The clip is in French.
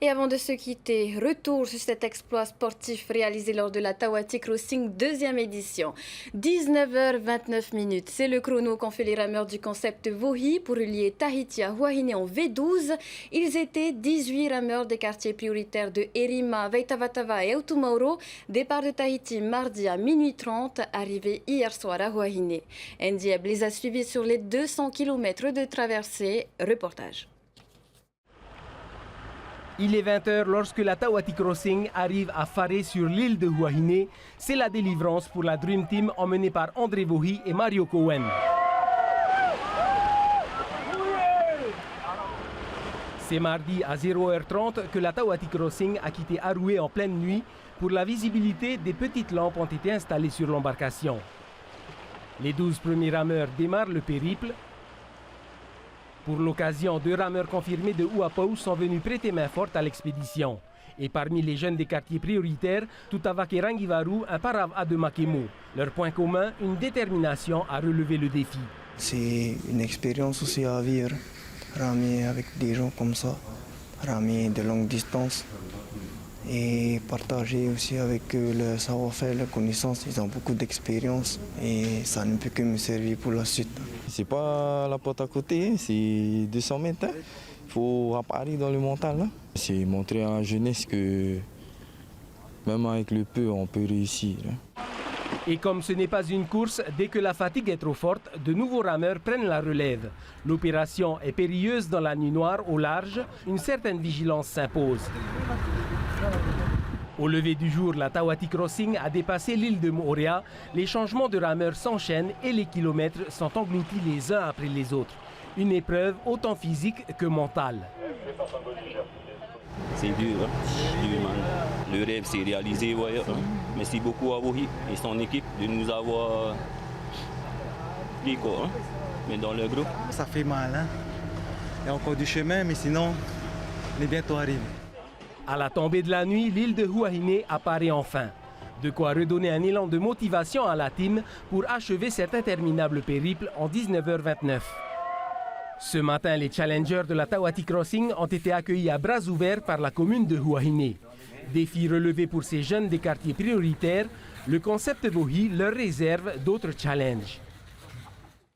Et avant de se quitter, retour sur cet exploit sportif réalisé lors de la Tawati Crossing deuxième édition. 19h29, c'est le chrono qu'ont fait les rameurs du concept Vohi pour relier Tahiti à Huahine en V12. Ils étaient 18 rameurs des quartiers prioritaires de Erima, Veitavatava et Otumauro. Départ de Tahiti mardi à minuit 30, arrivé hier soir à Huahine. Ndieb les a suivis sur les 200 km de traversée. Reportage. Il est 20h lorsque la Tawati Crossing arrive à Faré sur l'île de Huahine. C'est la délivrance pour la Dream Team emmenée par André Vohi et Mario Cohen. C'est mardi à 0h30 que la Tawati Crossing a quitté Aroué en pleine nuit. Pour la visibilité, des petites lampes ont été installées sur l'embarcation. Les 12 premiers rameurs démarrent le périple. Pour l'occasion, 2 rameurs confirmés de Huapou sont venus prêter main forte à l'expédition. Et parmi les jeunes des quartiers prioritaires, Tutavak et Rangivaru, un parava de Makemo. Leur point commun, une détermination à relever le défi. C'est une expérience aussi à vivre, ramer avec des gens comme ça, ramer de longue distance et partager aussi avec eux le savoir-faire, la connaissance. Ils ont beaucoup d'expérience et ça ne peut que me servir pour la suite. C'est pas la porte à côté, c'est 200 mètres. Il faut apparaître dans le mental. C'est montrer à la jeunesse que même avec le peu, on peut réussir. Et comme ce n'est pas une course, dès que la fatigue est trop forte, de nouveaux rameurs prennent la relève. L'opération est périlleuse dans la nuit noire au large. Une certaine vigilance s'impose. Au lever du jour, la Tawati Crossing a dépassé l'île de Moorea. Les changements de rameurs s'enchaînent et les kilomètres sont engloutis les uns après les autres. Une épreuve autant physique que mentale. C'est dur, le rêve s'est réalisé. Ouais. Merci beaucoup à Vohi et son équipe de nous avoir pris quoi, mais dans le groupe. Ça fait mal, Il y a encore du chemin, mais sinon, on est bientôt arrivé. À la tombée de la nuit, l'île de Huahine apparaît enfin. De quoi redonner un élan de motivation à la team pour achever cet interminable périple en 19h29. Ce matin, les challengers de la Tawati Crossing ont été accueillis à bras ouverts par la commune de Huahine. Défi relevé pour ces jeunes des quartiers prioritaires, le concept Vohi leur réserve d'autres challenges.